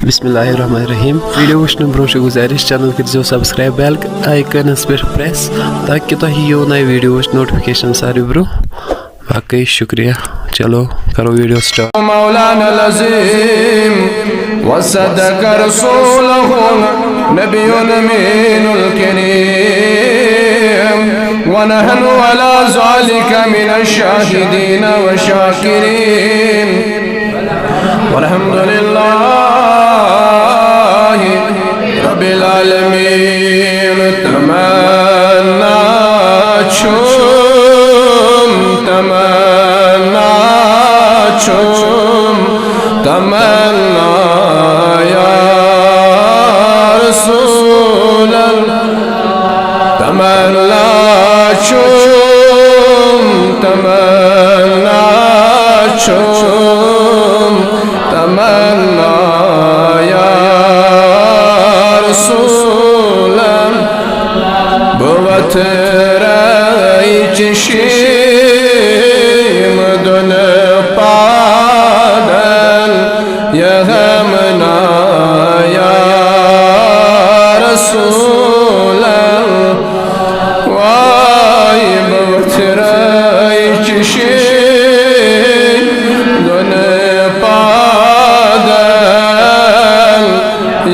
बिस्मिल्लाहिर्रहमानिर्रहीम। Video वुचन bro गुजारिश channel कर सब्सक्राइब बेल आइकनस पे प्रेस ताकि तुम यो नए वीडियो नोटिफिकेशन सारे ब्रो। बाकी शुक्रिया। चलो करो वीडियो स्टार्ट। मौलाना लज़ीम वसदक रसूलहु नबियुन अमीनुल करीम व नहनु अला ज़ालिका मिनश शाहिदीन व शाकिरीन वल्हम्दुलिल्लाहि रब्बिल आलमीन। तमन्ना छुम तमन्ना छुम तमन्ना या रसूल तमन्ना छुम तमन्ना छुम तमन्ना या रसूल बहुत रई चशीम दुन पादल यहमना या रसूल वाई बहुत रई चशीम दुन पादल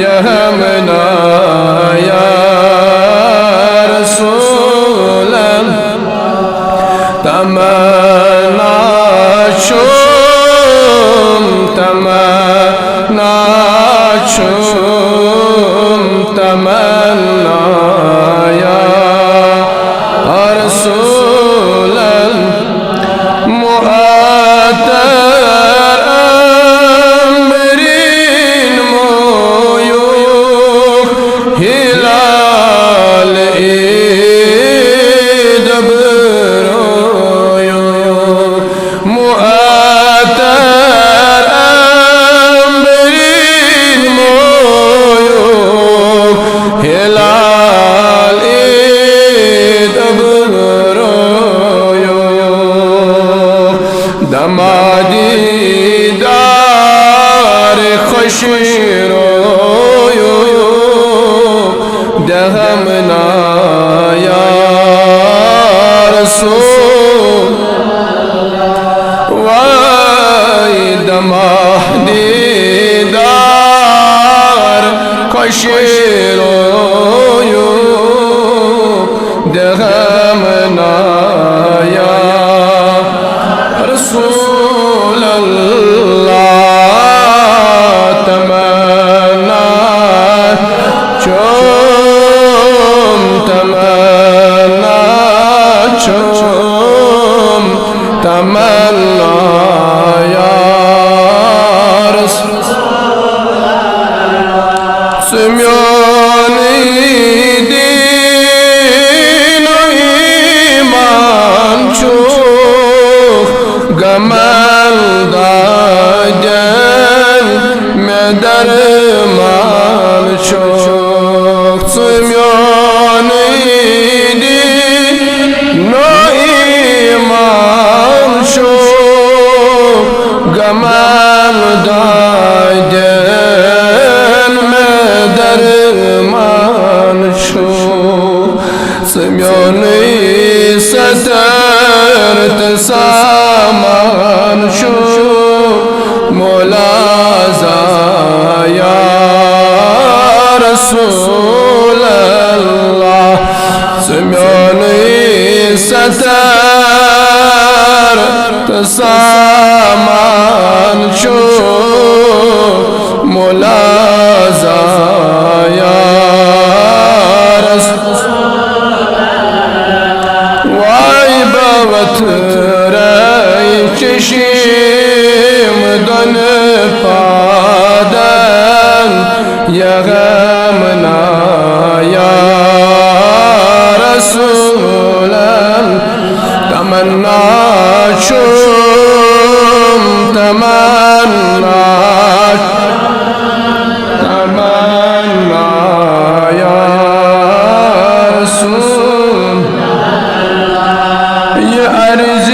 यहमना या रसूल तमन्ना छुम तमन्ना छुम तमन्ना या रसूल मुअत्तर अमरीन मोयो हिलाल दबरोयो मुअत्तर अमरीन मोयो हिलाल दबरोयो दमादी दार खुशरोयो दहमना या रसूल वाई दमादी दार खुशरोयो दहमना या रसूल तमन्ना छुम तमन्ना छुम तमन्ना या रसूल सुम्योनी दीन ईमान छो गमल दाजन में दरमान छो सुम्योनी दीन ईमान छो गमल दाजन में दरमान छो सुम्योनी सदरत सामान शो मौलाजा या रसूल अल्लाह सुम्योनी सदरत सामान शो मौलाजा या रई चशीम दुन पादल यगमना या रसूल तमन्ना छुम तमन्ना तमन्ना या रसूल ये अर्ज़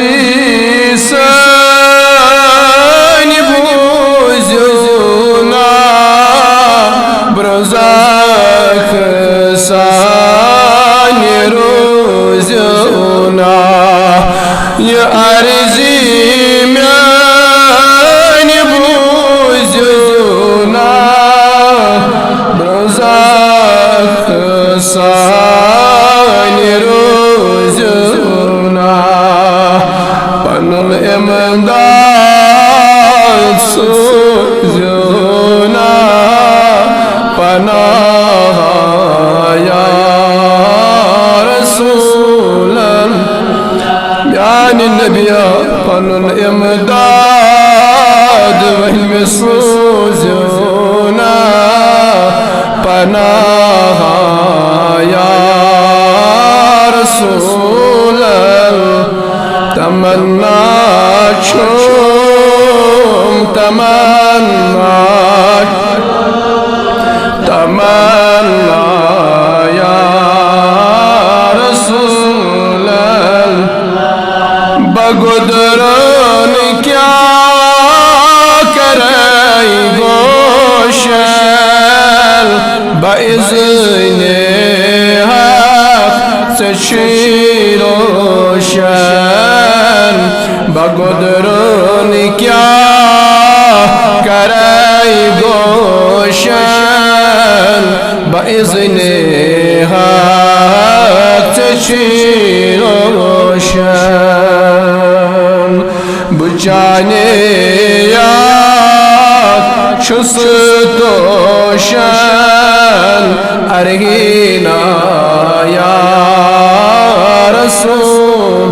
ये अर्जी म्यानी बूझना ब्रोज़ाख सानी रोज़ना पनुल इमदाद सोज़ना पनाह या रसूलन यानी नबिया पनुल इमदाद वही में सोज़ना पनाह या रसूलन तमन्ना छूम तमन्ना तमन्ना या रसूलन बगुदरन क्या करे गोशल बइज़्ने हक़ से शिरोशन बगुदरन क्या करे गोशन बइज़्ने हक़ से शिरोशन बुचाने याद छुस तोशन अरगीना या रसूल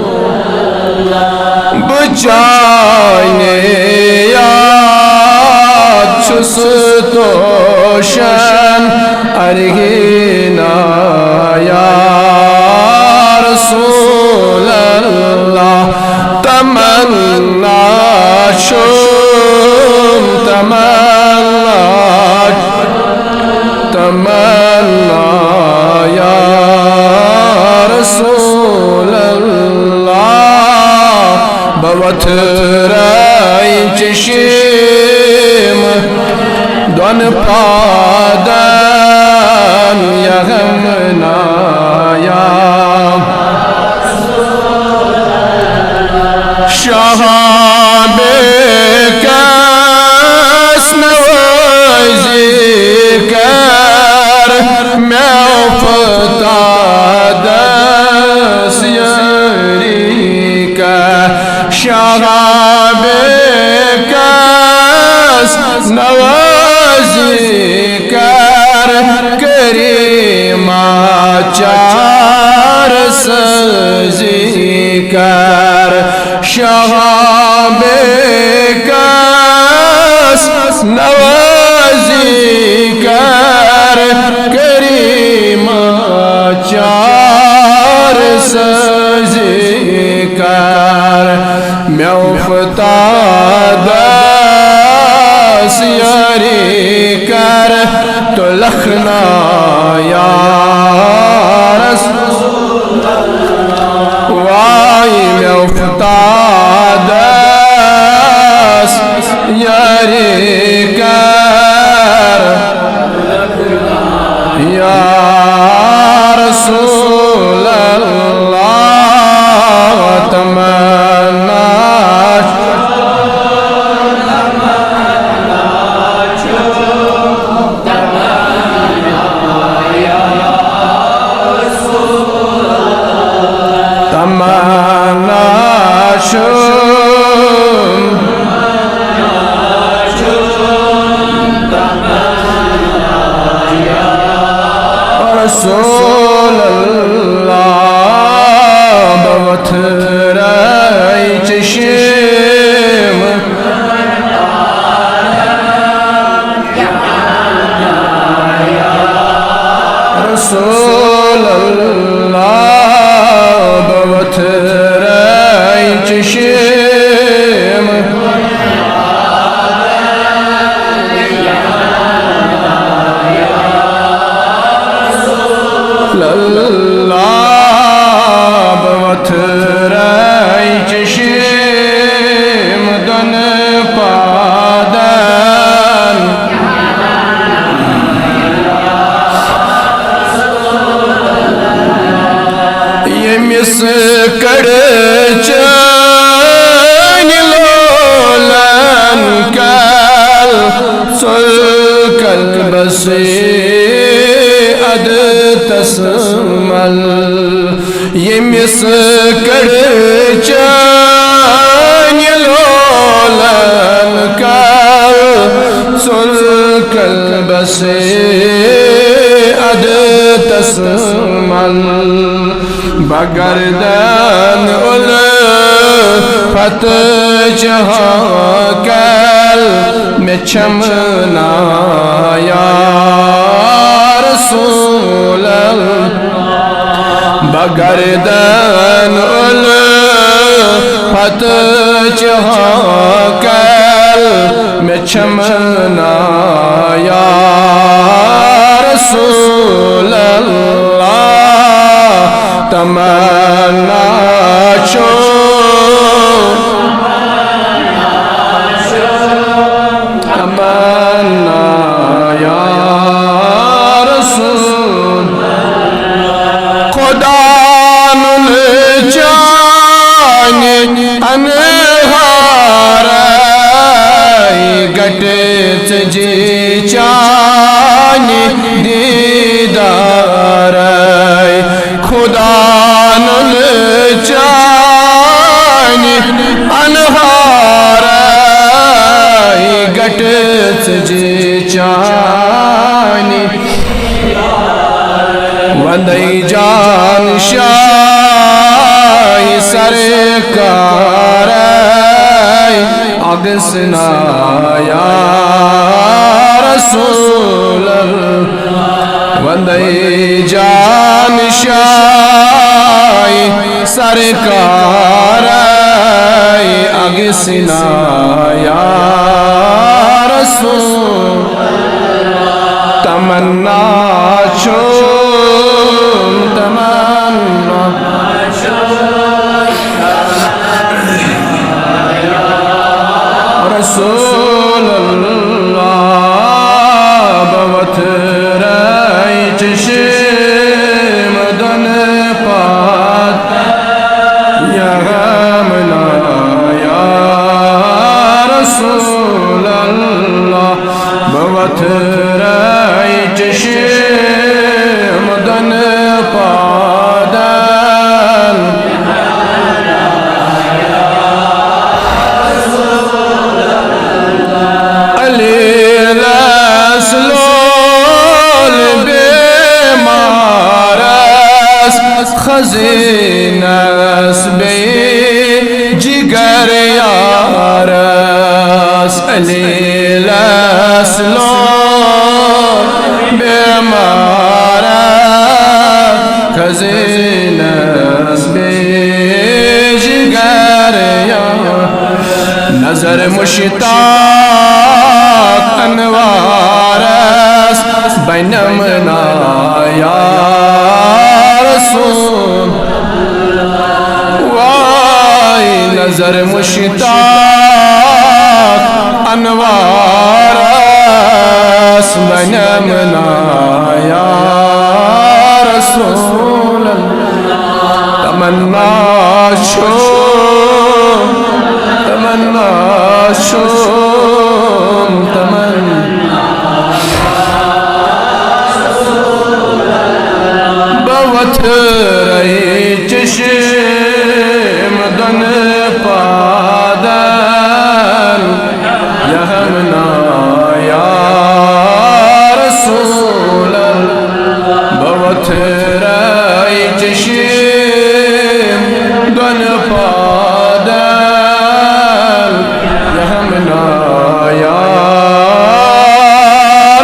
बुचाने याद छुस तोशन अरगीना या रसूल अल्लाह तमन्ना शुम तमन्ना तमन्ना या रसूल अल्लाह बवथराई चशिम दोन पादन यगमना या शहाबे कस नवाज़ी कर मैं उफ़ता दस यारी का शहाबे कस नवाज़ी कर करीमा चार सजी कर शहाबे कस नवाज़ी कर करीमा चार सजी कर मैं उफ़ता दस यारी कर तो लखना या रसूल वाई मैं उफ़ता दस यारी कर या रसूल अल्लाह तमन्ना तमन्ना बगरदन उल्फत जहाँ कैल में चमना या रसूल बगरदन उल्फत जहाँ कैल में चमना या रसूल तमन्ना छो तमन्ना या रसूल खुदा नुल जाने अनहार गटे जी चाने दीदार खुदा नुल जाने अनहार गटे जी चाने वंदई जान शाह सरकार अगसना या रसूल वंदई जान शाह सरकार अगसना या रसूल तमन्ना छो रसूल बवत राय चश्म दन पात यगमना या रसूल बवत राय चश्म दन पात खज़ीनस बे जिगर यारस अलीलस लो बेमारा खज़ीनस बे जिगर यारस नजर मुश्ताक अनवारस बनमना या नजर मुश्ताक अनवारस बनमना या रसूल तमन्ना शो तमन्ना शो तमन्ना बवत रही चश्म दन पादल यहमना या रसूल बवत रही चश्म दन पादल यहमना या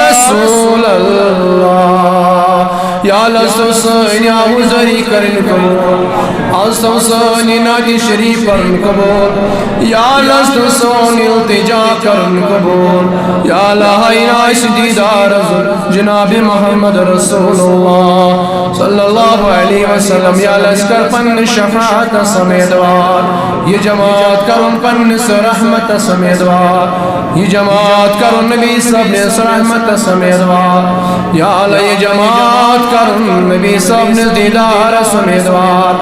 रसूल या लसोसन या मुजरी करन कबो आसोसन नादी शरीफ करन कबो या लसोसन इल्तिजा करन कबो या लहाइना दीदार जनाब मोहम्मद रसूलुल्लाह सल्लल्लाहु अलैहि वसल्लम या लश्कर पन शफाअत समेदवार ये जमात करुन पन रहमत समेदवार ये जमात करुन नबी सब ने रहमत समेदवार या ये जमात करुन नबी सब ने दीदार समेदवार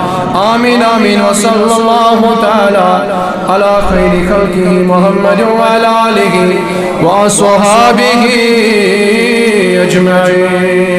आमीन आमीन व सल्लल्लाहु तआला अला खैरि खल्क़िही मुहम्मद व अला आलिहि व अस्हाबिही अजमईन।